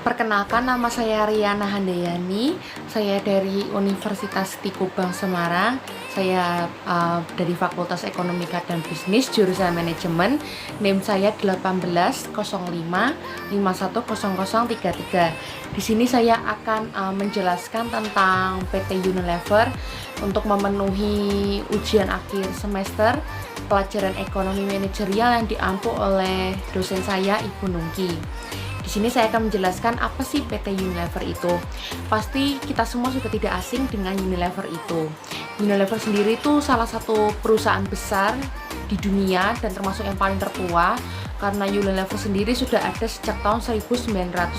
Perkenalkan, nama saya Riana Handayani. Saya dari Universitas Tikubang Semarang. Saya dari Fakultas Ekonomika dan Bisnis, jurusan Manajemen. NIM saya 180515100033. Di sini saya akan menjelaskan tentang PT Unilever untuk memenuhi ujian akhir semester pelajaran ekonomi manajerial yang diampu oleh dosen saya, Ibu Nungki. Di sini saya akan menjelaskan apa sih PT Unilever itu. Pasti kita semua sudah tidak asing dengan Unilever itu. Unilever sendiri itu salah satu perusahaan besar di dunia dan termasuk yang paling tertua, karena Unilever sendiri sudah ada sejak tahun 1930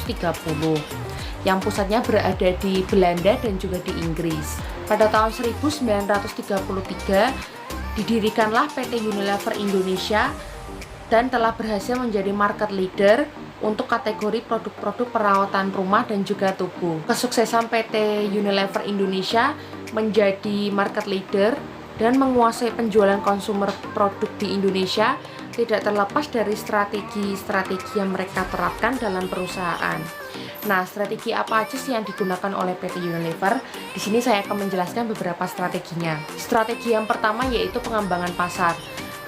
yang pusatnya berada di Belanda dan juga di Inggris. Pada tahun 1933 didirikanlah PT Unilever Indonesia dan telah berhasil menjadi market leader untuk kategori produk-produk perawatan rumah dan juga tubuh. Kesuksesan PT Unilever Indonesia menjadi market leader dan menguasai penjualan konsumer produk di Indonesia tidak terlepas dari strategi-strategi yang mereka terapkan dalam perusahaan. Nah, strategi apa aja sih yang digunakan oleh PT Unilever? Di sini saya akan menjelaskan beberapa strateginya. Strategi yang pertama yaitu pengembangan pasar.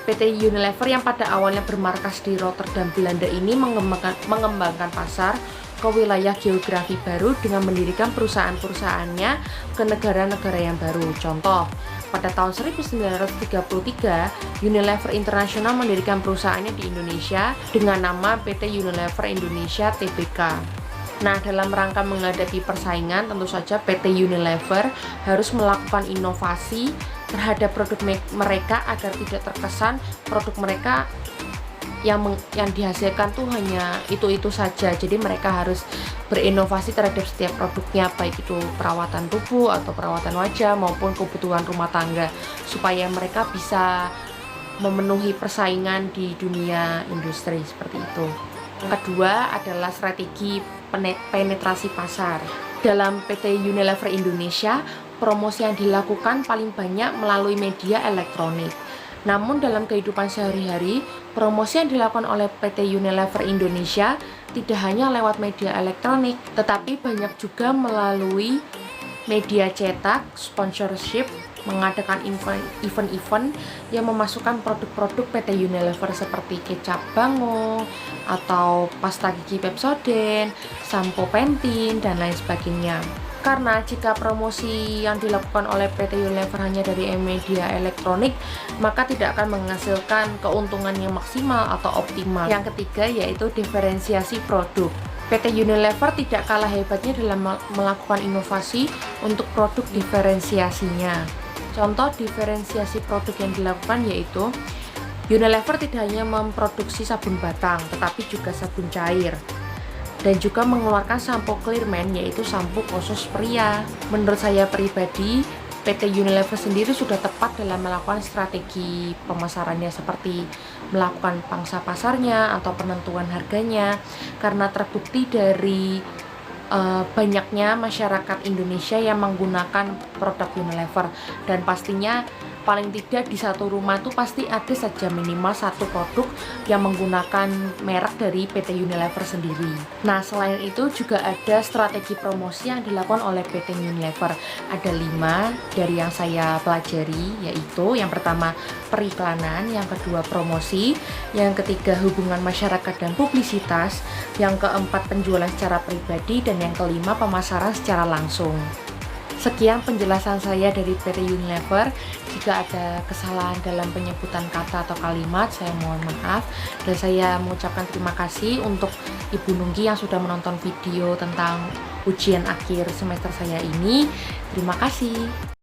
PT Unilever yang pada awalnya bermarkas di Rotterdam, Belanda ini mengembangkan pasar ke wilayah geografi baru dengan mendirikan perusahaan-perusahaannya ke negara-negara yang baru. Contoh, pada tahun 1933, Unilever International mendirikan perusahaannya di Indonesia dengan nama PT Unilever Indonesia Tbk. Nah, dalam rangka menghadapi persaingan, tentu saja PT Unilever harus melakukan inovasi terhadap produk mereka agar tidak terkesan produk mereka yang dihasilkan tuh hanya itu saja. Jadi mereka harus berinovasi terhadap setiap produknya, baik itu perawatan tubuh atau perawatan wajah maupun kebutuhan rumah tangga, supaya mereka bisa memenuhi persaingan di dunia industri seperti itu. Yang kedua adalah strategi penetrasi pasar. Dalam PT Unilever Indonesia, promosi yang dilakukan paling banyak melalui media elektronik. Namun dalam kehidupan sehari-hari, promosi yang dilakukan oleh PT Unilever Indonesia tidak hanya lewat media elektronik, tetapi banyak juga melalui media cetak, sponsorship, mengadakan event-event yang memasukkan produk-produk PT Unilever seperti kecap Bango atau pasta gigi Pepsodent, sampo Pantene, dan lain sebagainya. Karena jika promosi yang dilakukan oleh PT Unilever hanya dari media elektronik, maka tidak akan menghasilkan keuntungan yang maksimal atau optimal. Yang ketiga yaitu diferensiasi produk. PT Unilever tidak kalah hebatnya dalam melakukan inovasi untuk produk diferensiasinya. Contoh diferensiasi produk yang dilakukan yaitu Unilever tidak hanya memproduksi sabun batang, tetapi juga sabun cair, dan juga mengeluarkan sampo Clearman, yaitu sampo khusus pria. Menurut saya pribadi, PT Unilever sendiri sudah tepat dalam melakukan strategi pemasarannya, seperti melakukan pangsa pasarnya atau penentuan harganya, karena terbukti dari banyaknya masyarakat Indonesia yang menggunakan produk Unilever, dan pastinya paling tidak di satu rumah tuh pasti ada saja minimal satu produk yang menggunakan merek dari PT Unilever sendiri. Nah, selain itu juga ada strategi promosi yang dilakukan oleh PT Unilever. Ada 5 dari yang saya pelajari, yaitu yang pertama periklanan, yang kedua promosi, yang ketiga hubungan masyarakat dan publisitas, yang keempat penjualan secara pribadi, dan yang kelima pemasaran secara langsung. Sekian penjelasan saya dari PT Unilever. Jika ada kesalahan dalam penyebutan kata atau kalimat, saya mohon maaf. Dan saya mengucapkan terima kasih untuk Ibu Nungki yang sudah menonton video tentang ujian akhir semester saya ini. Terima kasih.